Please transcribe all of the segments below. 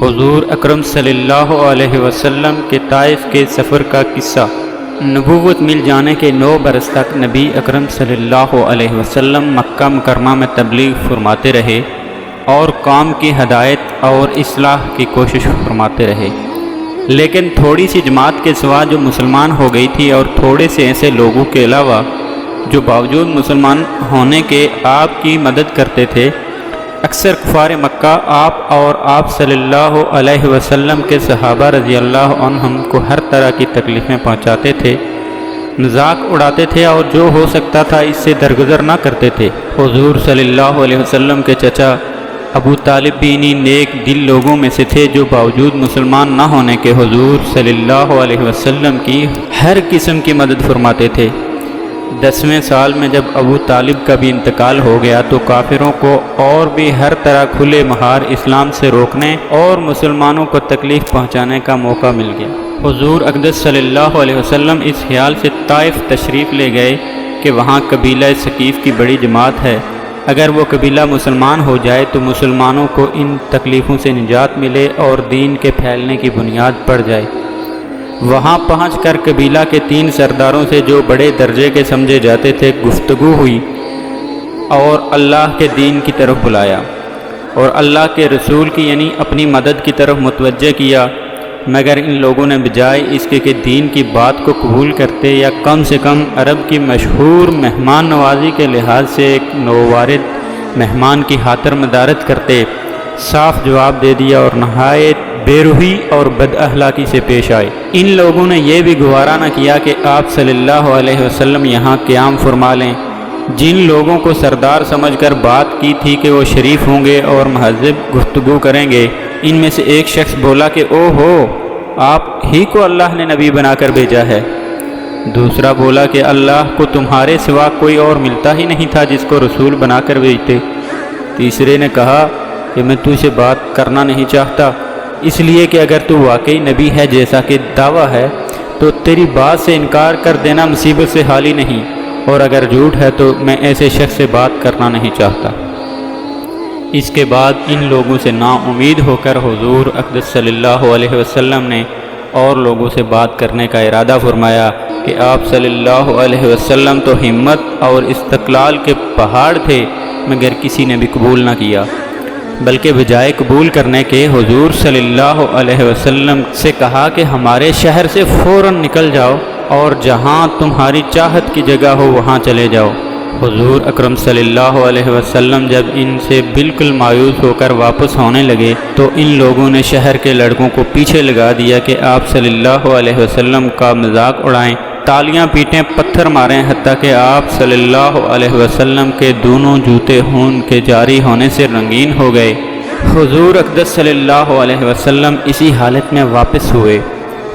حضور اکرم صلی اللہ علیہ وسلم کے طائف کے سفر کا قصہ۔ نبوت مل جانے کے 9 برس تک نبی اکرم صلی اللہ علیہ وسلم مکہ مکرمہ میں تبلیغ فرماتے رہے اور قوم کی ہدایت اور اصلاح کی کوشش فرماتے رہے، لیکن تھوڑی سی جماعت کے سوا جو مسلمان ہو گئی تھی اور تھوڑے سے ایسے لوگوں کے علاوہ جو باوجود مسلمان ہونے کے آپ کی مدد کرتے تھے، اکثر کفار مکہ آپ اور آپ صلی اللہ علیہ وسلم کے صحابہ رضی اللہ عنہم کو ہر طرح کی تکلیفیں پہنچاتے تھے، مذاق اڑاتے تھے اور جو ہو سکتا تھا اس سے درگزر نہ کرتے تھے۔ حضور صلی اللہ علیہ وسلم کے چچا ابو طالب بھی انہی نیک دل لوگوں میں سے تھے جو باوجود مسلمان نہ ہونے کے حضور صلی اللہ علیہ وسلم کی ہر قسم کی مدد فرماتے تھے۔ 10ویں سال میں جب ابو طالب کا بھی انتقال ہو گیا تو کافروں کو اور بھی ہر طرح کھلے مہار اسلام سے روکنے اور مسلمانوں کو تکلیف پہنچانے کا موقع مل گیا۔ حضور اقدس صلی اللہ علیہ وسلم اس خیال سے طائف تشریف لے گئے کہ وہاں قبیلہ ثقیف کی بڑی جماعت ہے، اگر وہ قبیلہ مسلمان ہو جائے تو مسلمانوں کو ان تکلیفوں سے نجات ملے اور دین کے پھیلنے کی بنیاد پڑ جائے۔ وہاں پہنچ کر قبیلہ کے 3 سرداروں سے جو بڑے درجے کے سمجھے جاتے تھے گفتگو ہوئی اور اللہ کے دین کی طرف بلایا اور اللہ کے رسول کی یعنی اپنی مدد کی طرف متوجہ کیا، مگر ان لوگوں نے بجائے اس کے کہ دین کی بات کو قبول کرتے یا کم سے کم عرب کی مشہور مہمان نوازی کے لحاظ سے ایک نووارد مہمان کی خاطر مدارت کرتے، صاف جواب دے دیا اور نہایت بے روحی اور بد اخلاقی سے پیش آئے۔ ان لوگوں نے یہ بھی گوارا نہ کیا کہ آپ صلی اللہ علیہ وسلم یہاں قیام فرما لیں۔ جن لوگوں کو سردار سمجھ کر بات کی تھی کہ وہ شریف ہوں گے اور مہذب گفتگو کریں گے، ان میں سے ایک شخص بولا کہ او ہو، آپ ہی کو اللہ نے نبی بنا کر بھیجا ہے۔ دوسرا بولا کہ اللہ کو تمہارے سوا کوئی اور ملتا ہی نہیں تھا جس کو رسول بنا کر بھیجتے۔ تیسرے نے کہا کہ میں تجھ سے بات کرنا نہیں چاہتا، اس لیے کہ اگر تو واقعی نبی ہے جیسا کہ دعویٰ ہے تو تیری بات سے انکار کر دینا مصیبت سے حالی نہیں، اور اگر جھوٹ ہے تو میں ایسے شخص سے بات کرنا نہیں چاہتا۔ اس کے بعد ان لوگوں سے نا امید ہو کر حضور اقدس صلی اللہ علیہ وسلم نے اور لوگوں سے بات کرنے کا ارادہ فرمایا کہ آپ صلی اللہ علیہ وسلم تو ہمت اور استقلال کے پہاڑ تھے، مگر کسی نے بھی قبول نہ کیا، بلکہ بجائے قبول کرنے کے حضور صلی اللہ علیہ وسلم سے کہا کہ ہمارے شہر سے فوراً نکل جاؤ اور جہاں تمہاری چاہت کی جگہ ہو وہاں چلے جاؤ۔ حضور اکرم صلی اللہ علیہ وسلم جب ان سے بالکل مایوس ہو کر واپس ہونے لگے تو ان لوگوں نے شہر کے لڑکوں کو پیچھے لگا دیا کہ آپ صلی اللہ علیہ وسلم کا مذاق اڑائیں، تالیاں پیٹیں، پتھر ماریں، حتیٰ کہ آپ صلی اللہ علیہ وسلم کے دونوں جوتے خون کے جاری ہونے سے رنگین ہو گئے۔ حضور اقدس صلی اللہ علیہ وسلم اسی حالت میں واپس ہوئے۔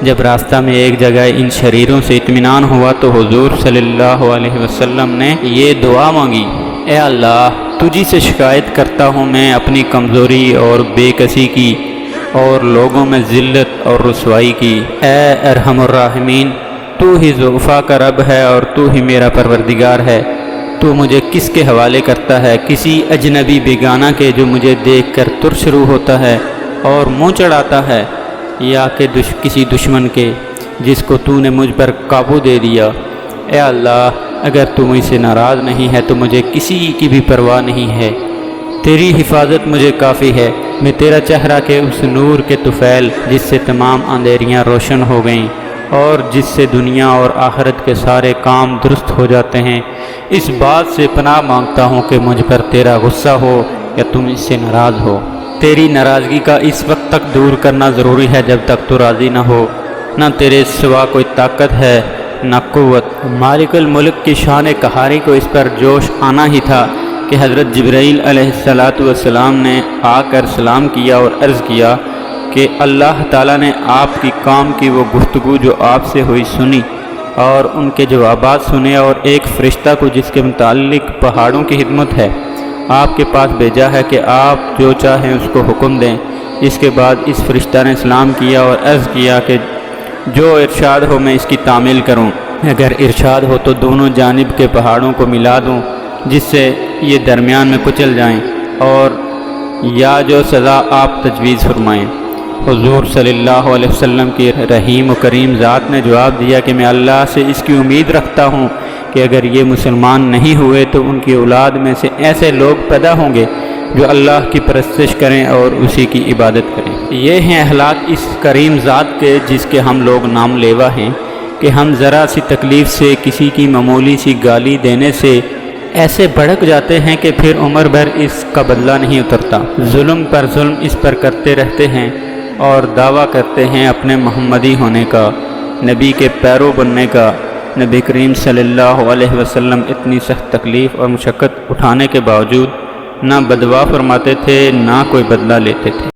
جب راستہ میں ایک جگہ ان شریروں سے اطمینان ہوا تو حضور صلی اللہ علیہ وسلم نے یہ دعا مانگی، اے اللہ، تجھی سے شکایت کرتا ہوں میں اپنی کمزوری اور بے کسی کی اور لوگوں میں ذلت اور رسوائی کی۔ اے ارحم الراحمین، تو ہی ضعفاء کا رب ہے اور تو ہی میرا پروردگار ہے۔ تو مجھے کس کے حوالے کرتا ہے؟ کسی اجنبی بیگانہ کے جو مجھے دیکھ کر ترس روح ہوتا ہے اور منہ چڑھاتا ہے، یا کہ کسی دشمن کے جس کو تو نے مجھ پر قابو دے دیا؟ اے اللہ، اگر تو مجھ سے ناراض نہیں ہے تو مجھے کسی کی بھی پرواہ نہیں ہے، تیری حفاظت مجھے کافی ہے۔ میں تیرا چہرہ کے اس نور کے طفیل جس سے تمام اندھیریاں روشن ہو گئیں اور جس سے دنیا اور آخرت کے سارے کام درست ہو جاتے ہیں، اس بات سے پناہ مانگتا ہوں کہ مجھ پر تیرا غصہ ہو یا تم اس سے ناراض ہو۔ تیری ناراضگی کا اس وقت تک دور کرنا ضروری ہے جب تک تو راضی نہ ہو۔ نہ تیرے سوا کوئی طاقت ہے نہ قوت۔ مالک الملک کی شان قہاری کو اس پر جوش آنا ہی تھا کہ حضرت جبرائیل علیہ السلام نے آ کر سلام کیا اور عرض کیا کہ اللہ تعالیٰ نے آپ کی قوم کی وہ گفتگو جو آپ سے ہوئی سنی اور ان کے جوابات سنے، اور ایک فرشتہ کو جس کے متعلق پہاڑوں کی خدمت ہے آپ کے پاس بھیجا ہے کہ آپ جو چاہیں اس کو حکم دیں۔ اس کے بعد اس فرشتہ نے سلام کیا اور عرض کیا کہ جو ارشاد ہو میں اس کی تعمیل کروں، اگر ارشاد ہو تو دونوں جانب کے پہاڑوں کو ملا دوں جس سے یہ درمیان میں کچل جائیں، اور یا جو سزا آپ تجویز فرمائیں۔ حضور صلی اللہ علیہ وسلم کی رحیم و کریم ذات نے جواب دیا کہ میں اللہ سے اس کی امید رکھتا ہوں کہ اگر یہ مسلمان نہیں ہوئے تو ان کی اولاد میں سے ایسے لوگ پیدا ہوں گے جو اللہ کی پرستش کریں اور اسی کی عبادت کریں۔ یہ ہیں اخلاق اس کریم ذات کے جس کے ہم لوگ نام لیوا ہیں کہ ہم ذرا سی تکلیف سے، کسی کی معمولی سی گالی دینے سے ایسے بھڑک جاتے ہیں کہ پھر عمر بھر اس کا بدلہ نہیں اترتا، ظلم پر ظلم اس پر کرتے رہتے ہیں اور دعویٰ کرتے ہیں اپنے محمدی ہونے کا، نبی کے پیرو بننے کا۔ نبی کریم صلی اللہ علیہ وسلم اتنی سخت تکلیف اور مشقت اٹھانے کے باوجود نہ بددعا فرماتے تھے نہ کوئی بدلہ لیتے تھے۔